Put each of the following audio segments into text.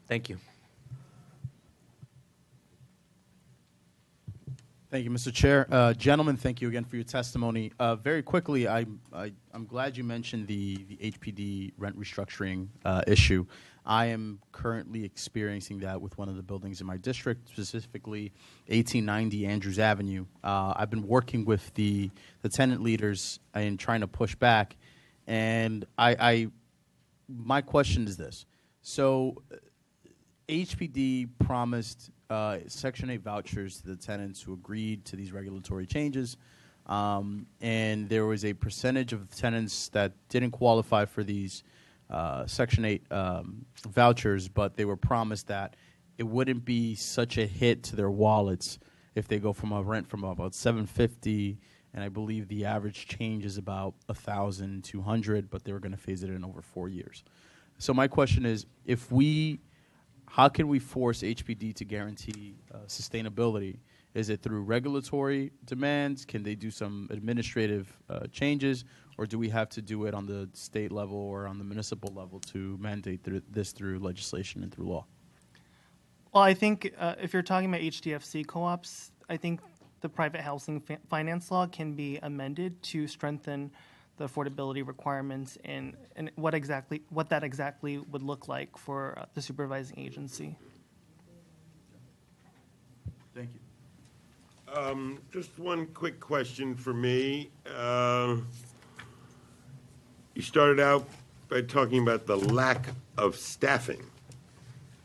Thank you. Thank you, Mr. Chair. Gentlemen, thank you again for your testimony. Very quickly, I'm glad you mentioned the HPD rent restructuring issue. I am currently experiencing that with one of the buildings in my district, specifically 1890 Andrews Avenue. I've been working with the tenant leaders and trying to push back, and my question is this. So HPD promised Section 8 vouchers to the tenants who agreed to these regulatory changes, and there was a percentage of tenants that didn't qualify for these Section 8 vouchers, but they were promised that it wouldn't be such a hit to their wallets if they go from a rent from about $750, and I believe the average change is about $1,200, but they were going to phase it in over 4 years. So my question is, how can we force HPD to guarantee sustainability? Is it through regulatory demands? Can they do some administrative changes? Or do we have to do it on the state level or on the municipal level to mandate this through legislation and through law? Well, I think if you're talking about HDFC co-ops, I think the private housing finance law can be amended to strengthen the affordability requirements and what that exactly would look like for the supervising agency. Thank you. Just one quick question for me. You started out by talking about the lack of staffing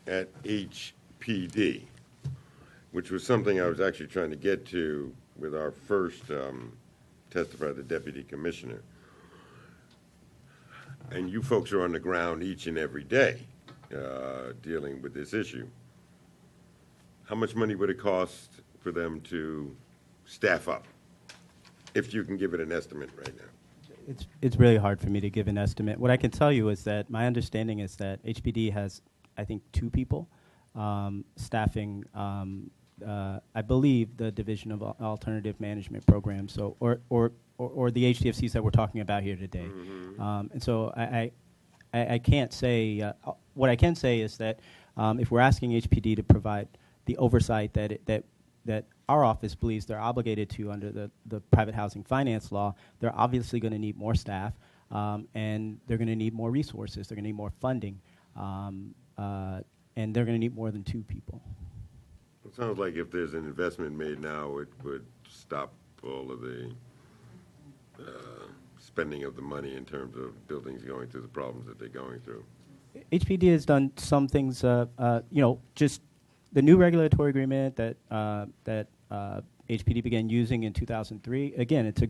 at HPD, which was something I was actually trying to get to with our first testifier, the deputy commissioner. And you folks are on the ground each and every day dealing with this issue. How much money would it cost for them to staff up, if you can give it an estimate right now? It's really hard for me to give an estimate. What I can tell you is that my understanding is that HPD has, I think, 2 people staffing, I believe, the Division of Alternative Management Programs, so or the HDFCs that we're talking about here today. Mm-hmm. And so I can't say. What I can say is that if we're asking HPD to provide the oversight that our office believes they're obligated to under the private housing finance law, they're obviously going to need more staff, and they're going to need more resources. They're going to need more funding, and they're going to need more than 2 people. It sounds like if there's an investment made now, it would stop all of the spending of the money in terms of buildings going through the problems that they're going through. HPD has done some things, just the new regulatory agreement that HPD began using in 2003. Again, it's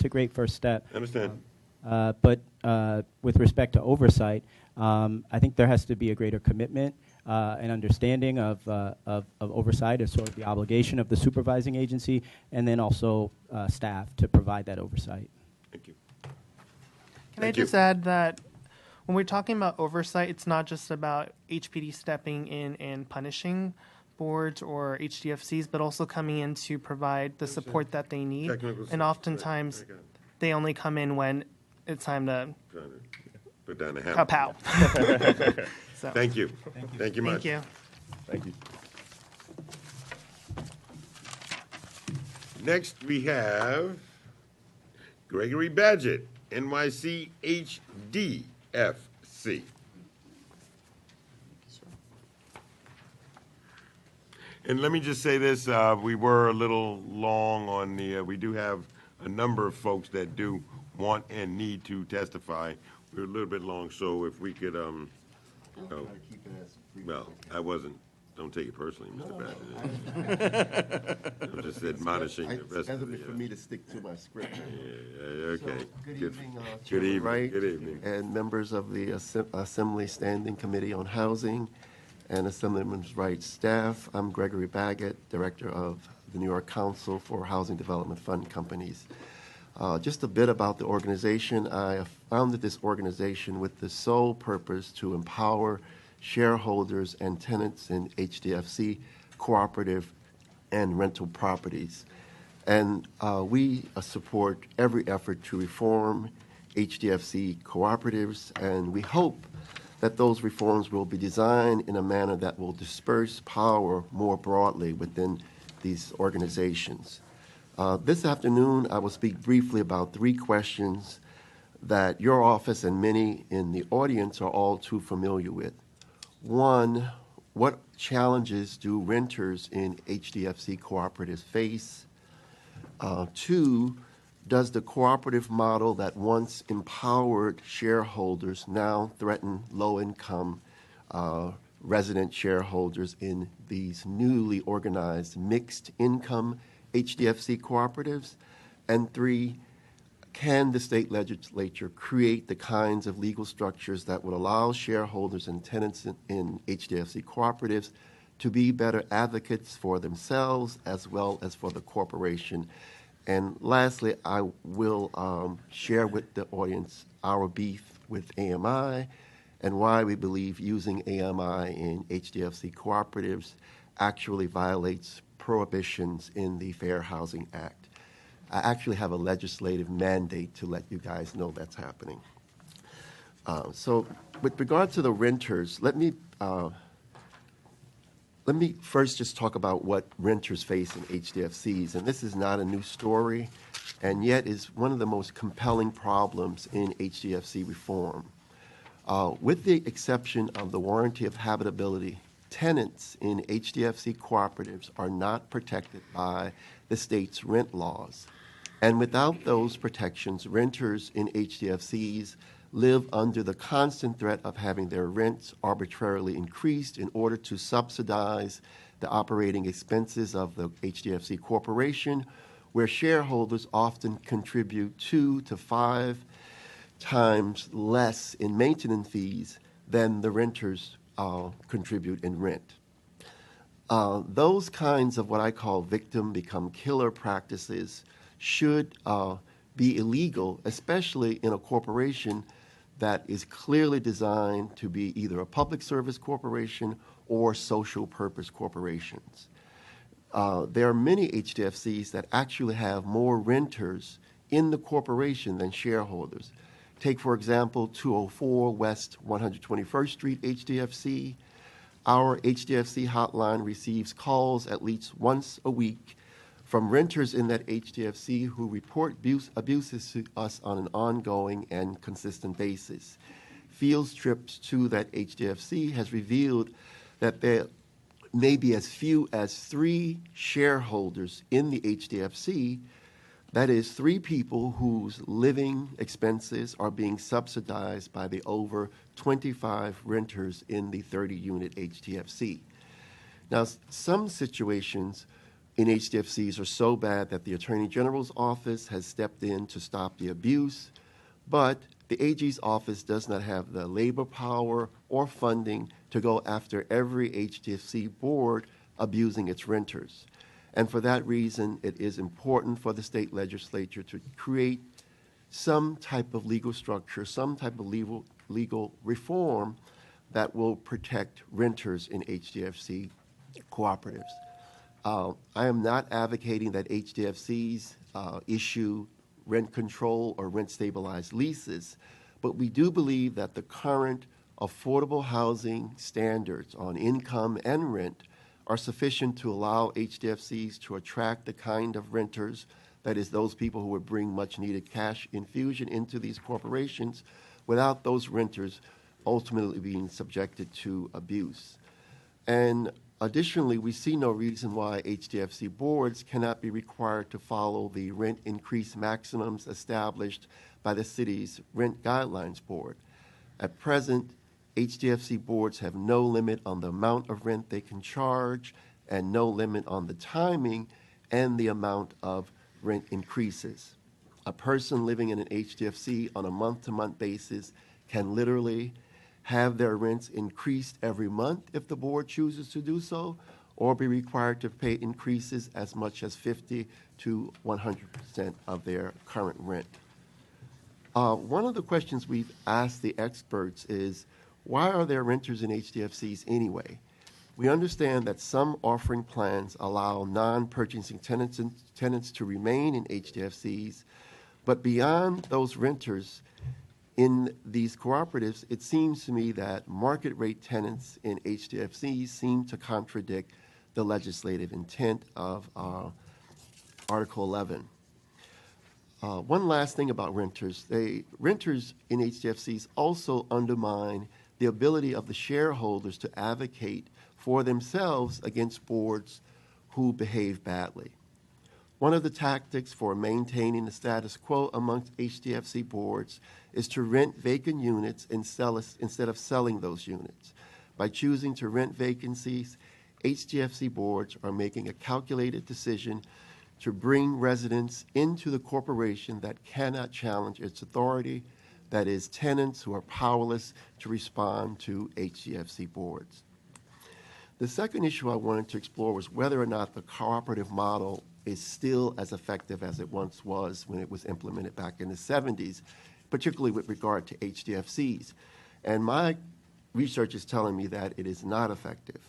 a great first step. I understand. But with respect to oversight, I think there has to be a greater commitment and understanding of oversight as sort of the obligation of the supervising agency, and then also staff to provide that oversight. Thank you. Can I just add that when we're talking about oversight, it's not just about HPD stepping in and punishing boards or HDFCs, but also coming in to provide the support that they need. And oftentimes, they only come in when it's time to put down the hammer. Pow. So. Thank you. Thank you much. Thank you. Thank you. Next, we have Gregory Badgett, NYC HDFC. And let me just say this, we were a little long on the, we do have a number of folks that do want and need to testify. We're a little bit long, so if we could, well, I wasn't, don't take it personally, Mr. Badgett. I'm just admonishing the rest of the. For me to stick to my script. Yeah, okay. So, good evening, good evening. Wright, good evening. And members of the Assembly Standing Committee on Housing and Assemblyman Wright staff. I'm Gregory Baggett, Director of the New York Council for Housing Development Fund Companies. Just a bit about the organization. I founded this organization with the sole purpose to empower shareholders and tenants in HDFC, cooperative, and rental properties. And we support every effort to reform HDFC cooperatives, and we hope that those reforms will be designed in a manner that will disperse power more broadly within these organizations. This afternoon, I will speak briefly about 3 questions that your office and many in the audience are all too familiar with. 1, what challenges do renters in HDFC cooperatives face? 2, does the cooperative model that once empowered shareholders now threaten low-income resident shareholders in these newly organized mixed-income HDFC cooperatives? And 3, can the state legislature create the kinds of legal structures that would allow shareholders and tenants in HDFC cooperatives to be better advocates for themselves as well as for the corporation? And lastly, I will share with the audience our beef with AMI and why we believe using AMI in HDFC cooperatives actually violates prohibitions in the Fair Housing Act. I actually have a legislative mandate to let you guys know that's happening. So with regard to the renters, let me first just talk about what renters face in HDFCs. And this is not a new story, and yet is one of the most compelling problems in HDFC reform. With the exception of the warranty of habitability, tenants in HDFC cooperatives are not protected by the state's rent laws. And without those protections, renters in HDFCs live under the constant threat of having their rents arbitrarily increased in order to subsidize the operating expenses of the HDFC corporation, where shareholders often contribute 2 to 5 times less in maintenance fees than the renters contribute in rent. Those kinds of what I call victim become killer practices should be illegal, especially in a corporation that is clearly designed to be either a public service corporation or social purpose corporations. There are many HDFCs that actually have more renters in the corporation than shareholders. Take, for example, 204 West 121st Street HDFC. Our HDFC hotline receives calls at least once a week from renters in that HDFC who report abuses to us on an ongoing and consistent basis. Field trips to that HDFC has revealed that there may be as few as 3 shareholders in the HDFC. That is 3 people whose living expenses are being subsidized by the over 25 renters in the 30-unit HDFC. Now, some situations in HDFCs are so bad that the Attorney General's office has stepped in to stop the abuse, but the AG's office does not have the labor power or funding to go after every HDFC board abusing its renters. And for that reason, it is important for the state legislature to create some type of legal structure, some type of legal reform that will protect renters in HDFC cooperatives. I am not advocating that HDFCs issue rent control or rent stabilized leases, but we do believe that the current affordable housing standards on income and rent are sufficient to allow HDFCs to attract the kind of renters, that is, those people who would bring much needed cash infusion into these corporations, without those renters ultimately being subjected to abuse. And additionally, we see no reason why HDFC boards cannot be required to follow the rent increase maximums established by the city's Rent Guidelines Board. At present, HDFC boards have no limit on the amount of rent they can charge and no limit on the timing and the amount of rent increases. A person living in an HDFC on a month-to-month basis can literally have their rents increased every month if the board chooses to do so, or be required to pay increases as much as 50 to 100% of their current rent. One of the questions we've asked the experts is, why are there renters in HDFCs anyway? We understand that some offering plans allow non-purchasing tenants to remain in HDFCs, but beyond those renters, In these cooperatives, it seems to me that market rate tenants in HDFCs seem to contradict the legislative intent of Article 11. One last thing about renters. Renters in HDFCs also undermine the ability of the shareholders to advocate for themselves against boards who behave badly. One of the tactics for maintaining the status quo amongst HDFC boards is to rent vacant units and instead of selling those units. By choosing to rent vacancies, HDFC boards are making a calculated decision to bring residents into the corporation that cannot challenge its authority, that is, tenants who are powerless to respond to HDFC boards. The second issue I wanted to explore was whether or not the cooperative model is still as effective as it once was when it was implemented back in the 70s, particularly with regard to HDFCs. And my research is telling me that it is not effective.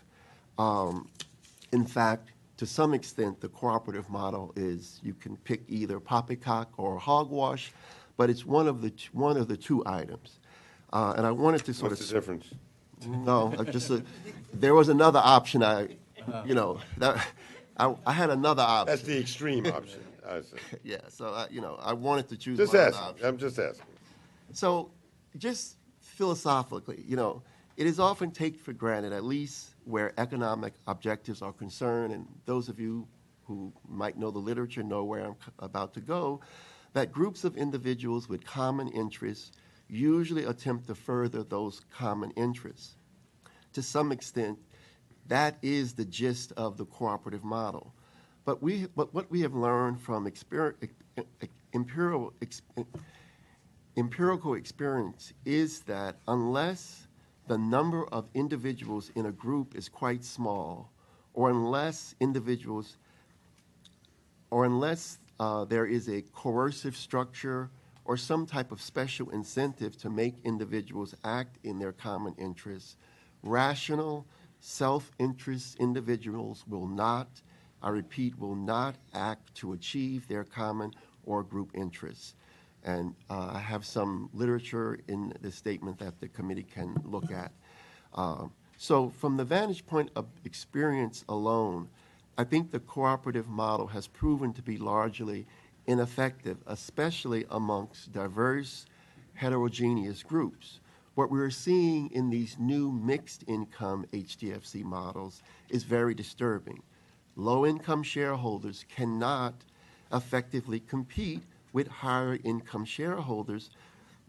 In fact, to some extent, the cooperative model is you can pick either poppycock or hogwash, but it's one of the two items. And I wanted to sort What's of the difference? no, there was another option. I had another option. That's the extreme option. I see. Yeah, so I wanted to choose Just one other asking. option. I'm just asking. So, just philosophically, it is often taken for granted, at least where economic objectives are concerned, and those of you who might know the literature know where I'm about to go, that groups of individuals with common interests usually attempt to further those common interests. To some extent, that is the gist of the cooperative model. But what we have learned from empirical experience is that unless the number of individuals in a group is quite small, or unless there is a coercive structure or some type of special incentive to make individuals act in their common interests, rational, self-interest individuals will not, I repeat, will not act to achieve their common or group interests. And I have some literature in the statement that the committee can look at. So from the vantage point of experience alone, I think the cooperative model has proven to be largely ineffective, especially amongst diverse, heterogeneous groups. What we're seeing in these new mixed-income HDFC models is very disturbing. Low-income shareholders cannot effectively compete with higher-income shareholders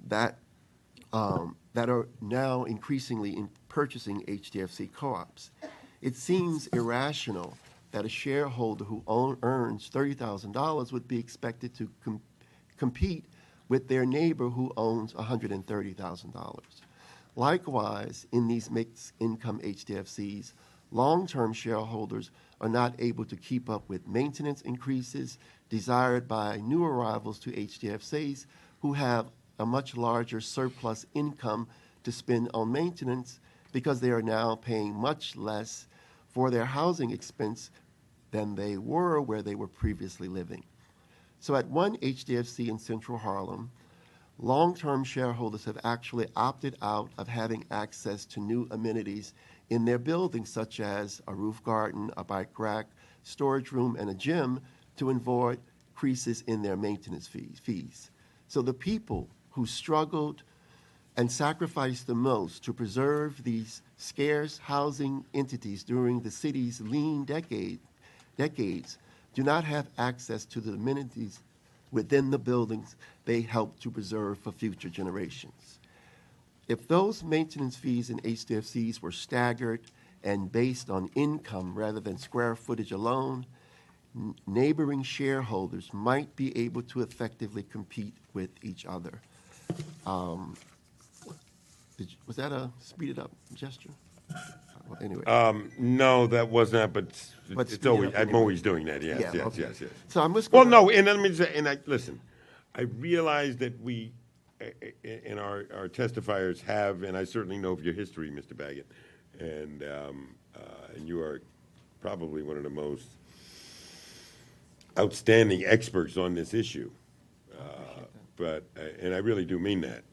that are now increasingly purchasing HDFC co-ops. It seems irrational that a shareholder who earns $30,000 would be expected to compete with their neighbor who owns $130,000. Likewise, in these mixed-income HDFCs, long-term shareholders are not able to keep up with maintenance increases desired by new arrivals to HDFCs who have a much larger surplus income to spend on maintenance because they are now paying much less for their housing expense than they were where they were previously living. So at one HDFC in Central Harlem, long-term shareholders have actually opted out of having access to new amenities in their buildings, such as a roof garden, a bike rack, storage room, and a gym to avoid increases in their maintenance fees. So the people who struggled and sacrificed the most to preserve these scarce housing entities during the city's lean decades do not have access to the amenities within the buildings they helped to preserve for future generations. If those maintenance fees in HDFCs were staggered and based on income rather than square footage alone, neighboring shareholders might be able to effectively compete with each other. Was that a speeded up gesture? Well, anyway. No, that was not, but But it's always, I'm anyway. always doing that, yes, Yeah, yes, okay. yes, yes. So I'm just Well, gonna- no, and let me say, listen, I realize that we, and our testifiers have, and I certainly know of your history, Mr. Baggett, and you are probably one of the most outstanding experts on this issue. but, and I really do mean that.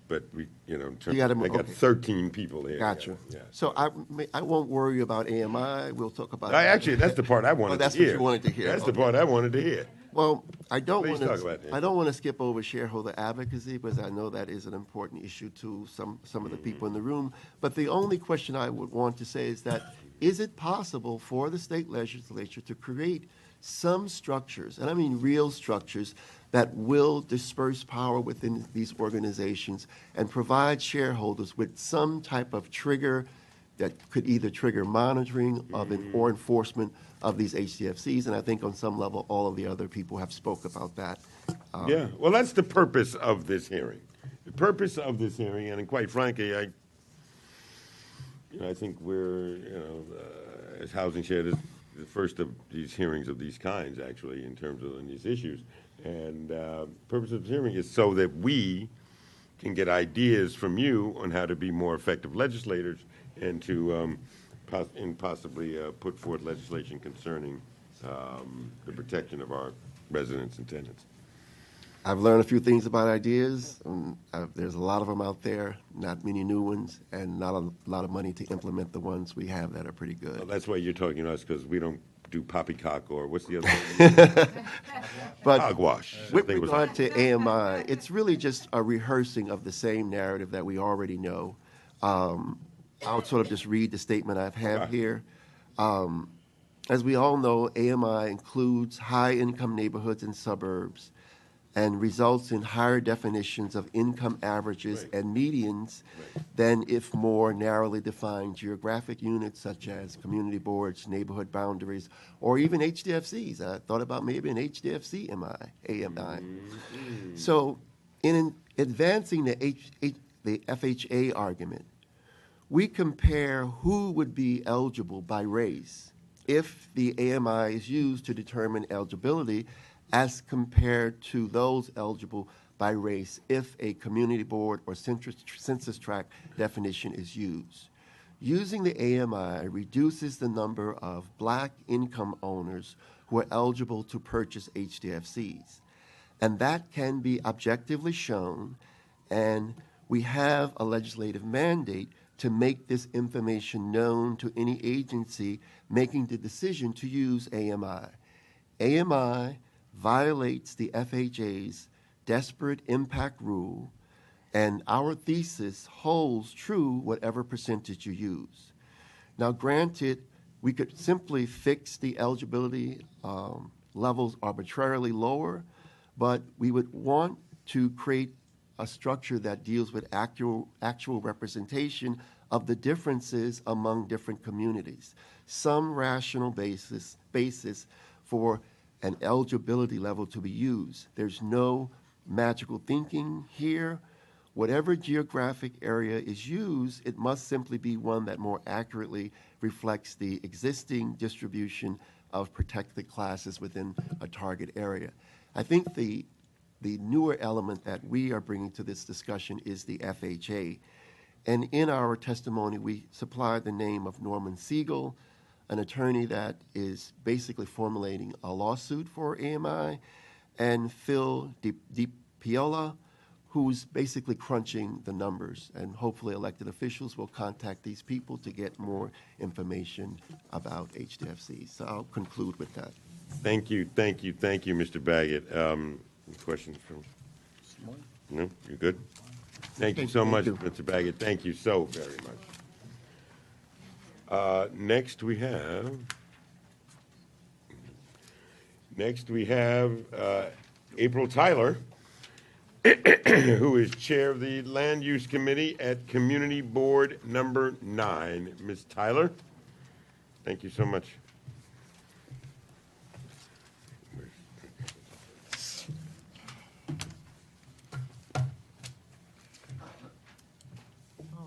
But we, you know, in terms, You gotta I got okay. 13 people here. Gotcha. Yeah. So I won't worry about AMI. We'll talk about. Actually, that's the part I wanted that's to hear. what you wanted to hear. That's the Okay. part I wanted to hear. Well, I don't Please want talk about that. to. I don't want to skip over shareholder advocacy because I know that is an important issue to some of the people in the room. But the only question I would want to say is that is it possible for the state legislature to create some structures, and I mean real structures, that will disperse power within these organizations and provide shareholders with some type of trigger that could either trigger monitoring of it or enforcement of these HDFCs, and I think on some level all of the other people have spoke about that. Yeah, well, that's the purpose of this hearing. The purpose of this hearing, and quite frankly, I think we're, as Housing Share, this is the first of these hearings of these kinds, actually, in terms of these issues. And the purpose of this hearing is so that we can get ideas from you on how to be more effective legislators and to possibly put forth legislation concerning the protection of our residents and tenants. I've learned a few things about ideas. There's a lot of them out there, not many new ones, and not a lot of money to implement the ones we have that are pretty good. Well, that's why you're talking to us, because we don't do poppycock or what's the other one? But Hogwash. with regard to AMI, it's really just a rehearsing of the same narrative that we already know. I'll sort of just read the statement I have here. As we all know, AMI includes high-income neighborhoods and suburbs and results in higher definitions of income averages and medians than if more narrowly defined geographic units such as community boards, neighborhood boundaries, or even HDFCs. I thought about maybe an HDFC AMI. So in advancing the FHA argument, we compare who would be eligible by race if the AMI is used to determine eligibility as compared to those eligible by race if a community board or census tract definition is used. Using the AMI reduces the number of black income owners who are eligible to purchase HDFCs. And that can be objectively shown, and we have a legislative mandate to make this information known to any agency making the decision to use AMI. AMI violates the FHA's disparate impact rule, and our thesis holds true whatever percentage you use. Now, granted, we could simply fix the eligibility levels arbitrarily lower, but we would want to create a structure that deals with actual representation of the differences among different communities. Some rational basis for an eligibility level to be used. There's no magical thinking here. Whatever geographic area is used, it must simply be one that more accurately reflects the existing distribution of protected classes within a target area. I think the newer element that we are bringing to this discussion is the FHA. And in our testimony, we supplied the name of Norman Siegel, an attorney that is basically formulating a lawsuit for AMI, and Phil DiPiola, who's basically crunching the numbers. And hopefully elected officials will contact these people to get more information about HDFCs. So I'll conclude with that. Thank you, Mr. Baggett. Questions from? No, you're good? Thank you so much, Mr. Baggett. Thank you so very much. Next we have April Tyler, who is chair of the Land Use Committee at Community Board Number 9. Ms. Tyler, thank you so much.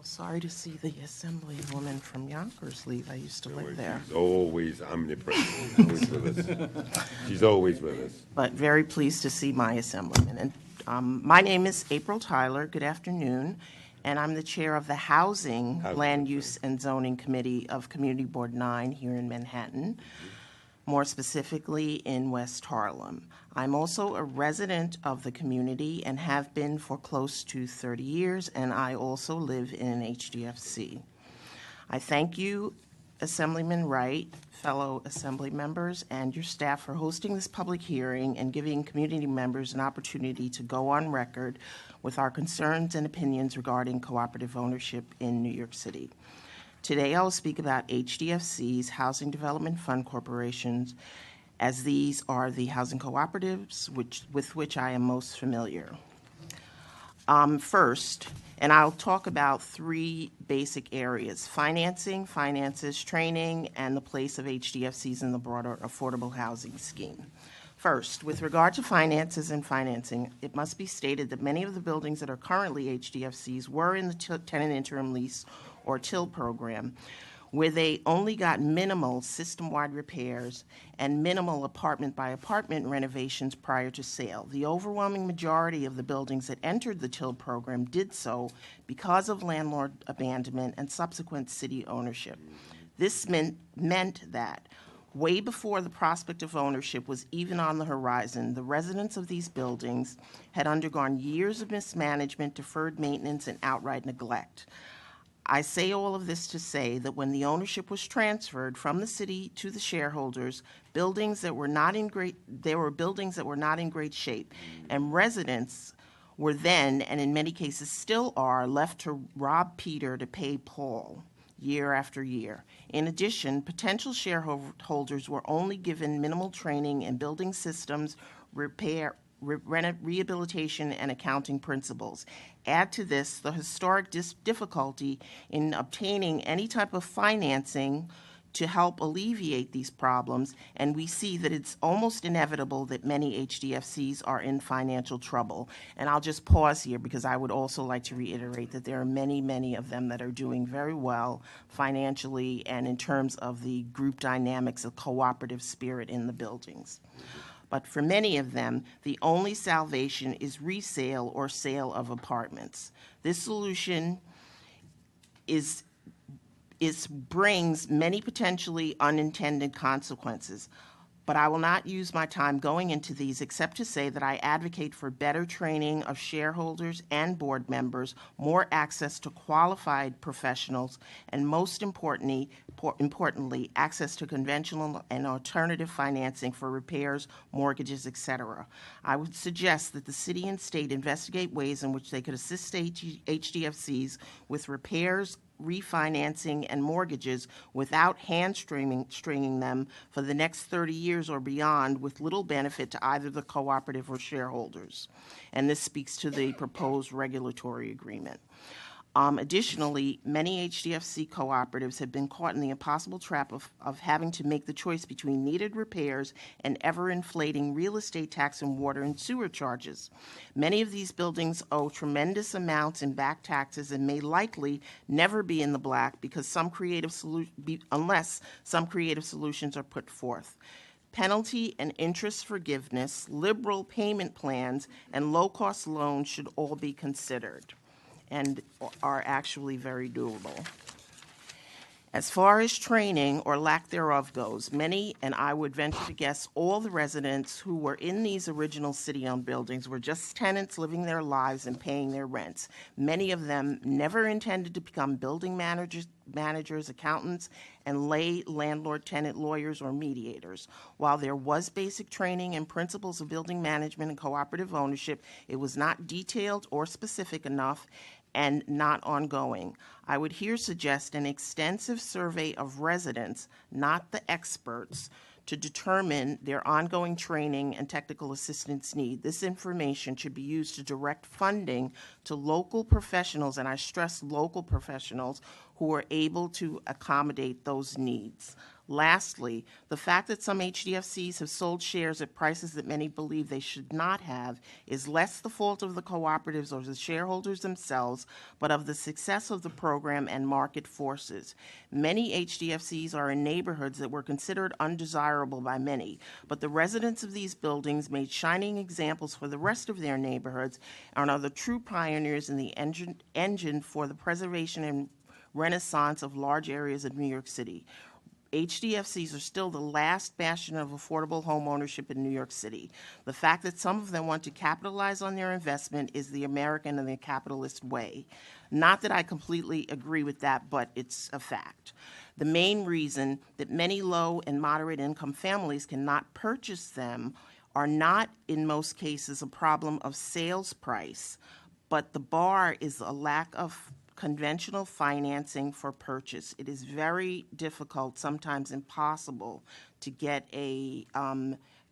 Sorry to see the assemblywoman from Yonkers leave. I used to live there. She's always omnipresent. Always with us. She's always with us. But very pleased to see my assemblyman. And my name is April Tyler. Good afternoon. And I'm the chair of the Housing, Land Use, and Zoning Committee of Community Board 9 here in Manhattan. more specifically in West Harlem. I'm also a resident of the community and have been for close to 30 years, and I also live in an HDFC. I thank you, Assemblyman Wright, fellow Assembly members, and your staff for hosting this public hearing and giving community members an opportunity to go on record with our concerns and opinions regarding cooperative ownership in New York City. Today, I will speak about HDFCs, Housing Development Fund Corporations, as these are the housing cooperatives with which I am most familiar. First, and I'll talk about three basic areas: financing, finances, training, and the place of HDFCs in the broader affordable housing scheme. First, with regard to finances and financing, it must be stated that many of the buildings that are currently HDFCs were in the tenant interim lease or TIL program, where they only got minimal system-wide repairs and minimal apartment-by-apartment renovations prior to sale. The overwhelming majority of the buildings that entered the TIL program did so because of landlord abandonment and subsequent city ownership. This meant that way before the prospect of ownership was even on the horizon, the residents of these buildings had undergone years of mismanagement, deferred maintenance, and outright neglect. I say all of this to say that when the ownership was transferred from the city to the shareholders, buildings that were not in great shape, and residents were then, and in many cases still are, left to rob Peter to pay Paul year after year. In addition, potential shareholders were only given minimal training in building systems, rehabilitation, and accounting principles. Add to this the historic difficulty in obtaining any type of financing to help alleviate these problems, and we see that it's almost inevitable that many HDFCs are in financial trouble. And I'll just pause here because I would also like to reiterate that there are many, many of them that are doing very well financially and in terms of the group dynamics of cooperative spirit in the buildings. But for many of them, the only salvation is resale or sale of apartments. This solution brings many potentially unintended consequences. But I will not use my time going into these except to say that I advocate for better training of shareholders and board members, more access to qualified professionals, and most importantly, access to conventional and alternative financing for repairs, mortgages, etc. I would suggest that the city and state investigate ways in which they could assist HDFCs with repairs, refinancing, and mortgages without hamstringing them for the next 30 years or beyond, with little benefit to either the cooperative or shareholders. And this speaks to the proposed regulatory agreement. Additionally, many HDFC cooperatives have been caught in the impossible trap of having to make the choice between needed repairs and ever-inflating real estate tax and water and sewer charges. Many of these buildings owe tremendous amounts in back taxes and may likely never be in the black because unless some creative solutions are put forth. Penalty and interest forgiveness, liberal payment plans, and low-cost loans should all be considered and are actually very doable. As far as training or lack thereof goes, many, and I would venture to guess all the residents who were in these original city-owned buildings were just tenants living their lives and paying their rents. Many of them never intended to become building managers, accountants, and lay landlord-tenant lawyers or mediators. While there was basic training and principles of building management and cooperative ownership, it was not detailed or specific enough and not ongoing. I would here suggest an extensive survey of residents, not the experts, to determine their ongoing training and technical assistance need. This information should be used to direct funding to local professionals, and I stress local professionals, who are able to accommodate those needs. Lastly, the fact that some HDFCs have sold shares at prices that many believe they should not have is less the fault of the cooperatives or the shareholders themselves, but of the success of the program and market forces. Many HDFCs are in neighborhoods that were considered undesirable by many, but the residents of these buildings made shining examples for the rest of their neighborhoods and are the true pioneers in the engine for the preservation and renaissance of large areas of New York City. HDFCs are still the last bastion of affordable home ownership in New York City. The fact that some of them want to capitalize on their investment is the American and the capitalist way. Not that I completely agree with that, but it's a fact. The main reason that many low and moderate income families cannot purchase them are not, in most cases, a problem of sales price, but the bar is a lack of conventional financing for purchase. It is very difficult, sometimes impossible, to get a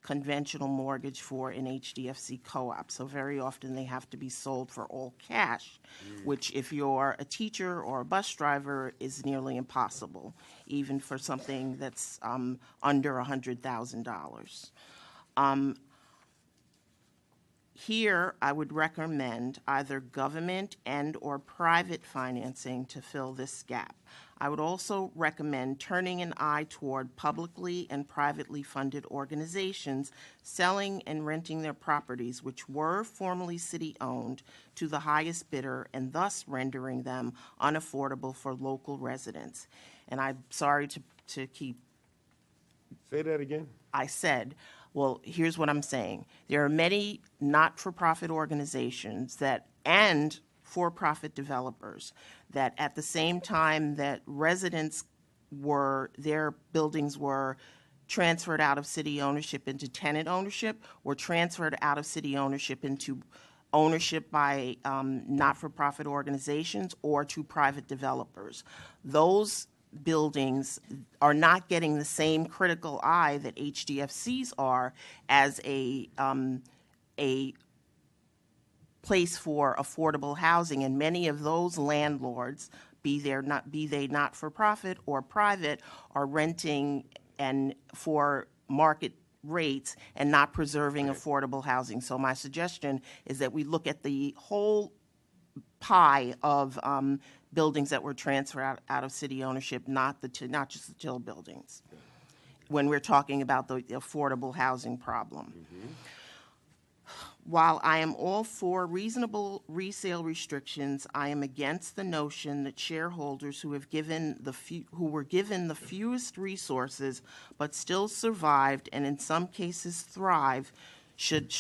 conventional mortgage for an HDFC co-op. So very often they have to be sold for all cash, which if you're a teacher or a bus driver is nearly impossible, even for something that's under $100,000. Here, I would recommend either government and or private financing to fill this gap. I would also recommend turning an eye toward publicly and privately funded organizations selling and renting their properties, which were formerly city-owned, to the highest bidder and thus rendering them unaffordable for local residents. And I'm sorry to keep. Say that again? I said, well, here's what I'm saying. There are many not-for-profit organizations and for-profit developers that at the same time that their buildings were transferred out of city ownership into tenant ownership, were transferred out of city ownership into ownership by not-for-profit organizations or to private developers. Those buildings are not getting the same critical eye that HDFCs are as a place for affordable housing, and many of those landlords, be they not for profit or private, are renting and for market rates and not preserving affordable housing. So my suggestion is that we look at the whole pie of buildings that were transferred out of city ownership, not just the Till buildings, when we're talking about the affordable housing problem. While I am all for reasonable resale restrictions, I am against the notion that shareholders who were given the fewest resources but still survived and in some cases should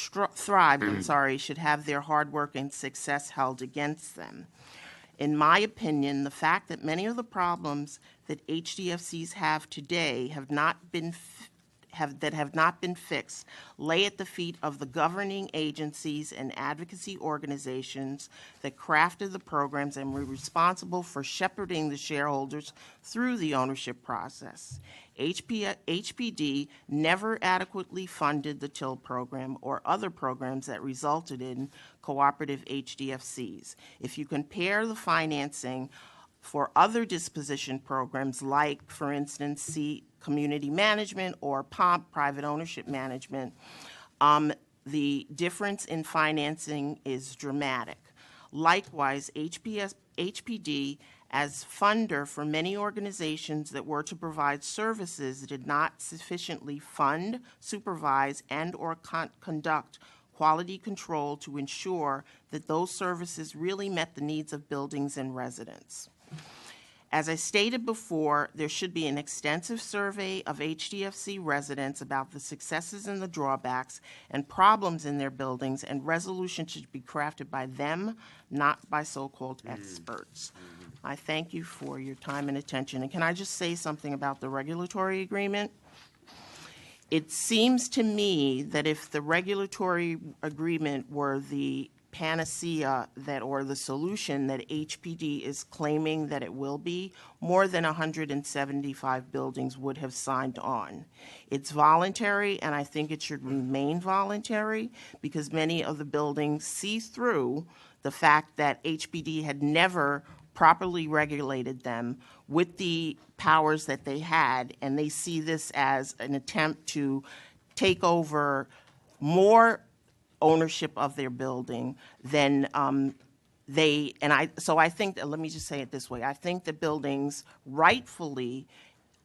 have their hard work and success held against them. In my opinion, the fact that many of the problems that HDFCs have today have not been fixed lay at the feet of the governing agencies and advocacy organizations that crafted the programs and were responsible for shepherding the shareholders through the ownership process. HPD never adequately funded the Till program or other programs that resulted in cooperative HDFCs. If you compare the financing for other disposition programs like, for instance, community management or POMP, private ownership management, the difference in financing is dramatic. Likewise, HPD, as funder for many organizations that were to provide services, did not sufficiently fund, supervise, and or conduct quality control to ensure that those services really met the needs of buildings and residents. As I stated before, there should be an extensive survey of HDFC residents about the successes and the drawbacks and problems in their buildings, and resolution should be crafted by them, not by so-called experts. I thank you for your time and attention. And can I just say something about the regulatory agreement? It seems to me that if the regulatory agreement were the panacea or the solution that HPD is claiming that it will be, more than 175 buildings would have signed on. It's voluntary, and I think it should remain voluntary because many of the buildings see through the fact that HPD had never properly regulated them with the powers that they had, and they see this as an attempt to take over more ownership of their building than so I think that, let me just say it this way, I think the buildings rightfully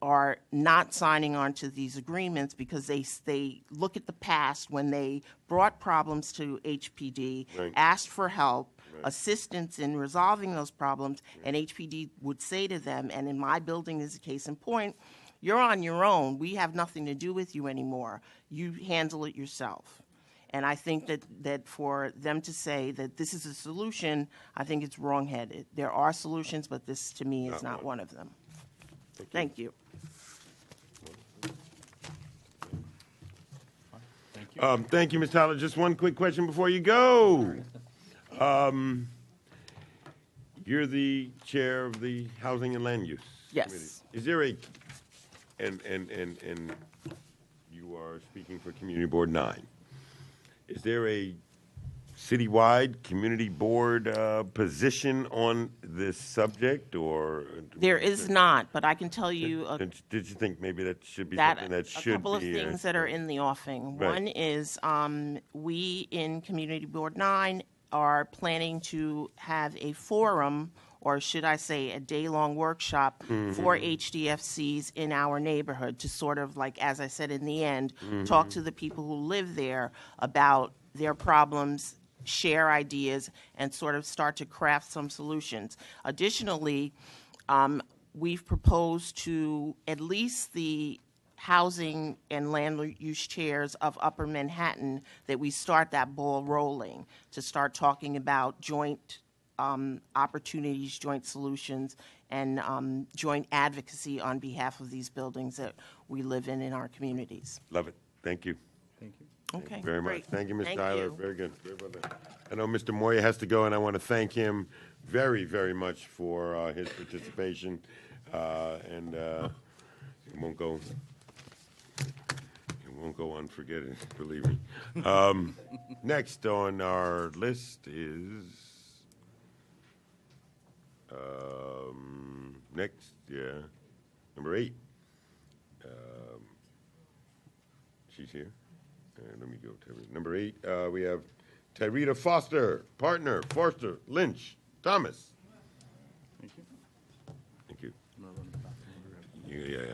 are not signing on to these agreements because they look at the past when they brought problems to HPD, Right. asked for help, assistance in resolving those problems, and HPD would say to them, and in my building is a case in point, you're on your own. We have nothing to do with you anymore. You handle it yourself. And I think that for them to say that this is a solution, I think it's wrong-headed. There are solutions, but this, to me, is not one of them. Thank you. Thank you, Ms. Tyler. Just one quick question before you go. You're the chair of the Housing and Land Use Yes. Committee. Is there a, and you are speaking for Community Board 9. Is there a citywide community board position on this subject, or? There is not, but I can tell you Did you think maybe that should be that something that should be? a couple of things that are in the offing. Right. One is we in Community Board 9 are planning to have a forum, or should I say a day-long workshop for HDFCs in our neighborhood to sort of, like, as I said in the end, talk to the people who live there about their problems, share ideas, and sort of start to craft some solutions. Additionally, we've proposed to at least the housing and land use chairs of Upper Manhattan that we start that ball rolling, to start talking about joint opportunities, joint solutions, and joint advocacy on behalf of these buildings that we live in our communities. Love it. Thank you. Thank you. Okay, Very great. much. Thank you, Ms. Thank Tyler. you. Very good. Very well done. I know Mr. Moya has to go, and I want to thank him very, very much for his participation. And it won't go unforgotten, believe me. Next on our list is number 8. She's here. Let me go to number 8. We have Tyrita Foster, partner, Forster, Lynch, Thomas. Thank you. Thank you. Yeah.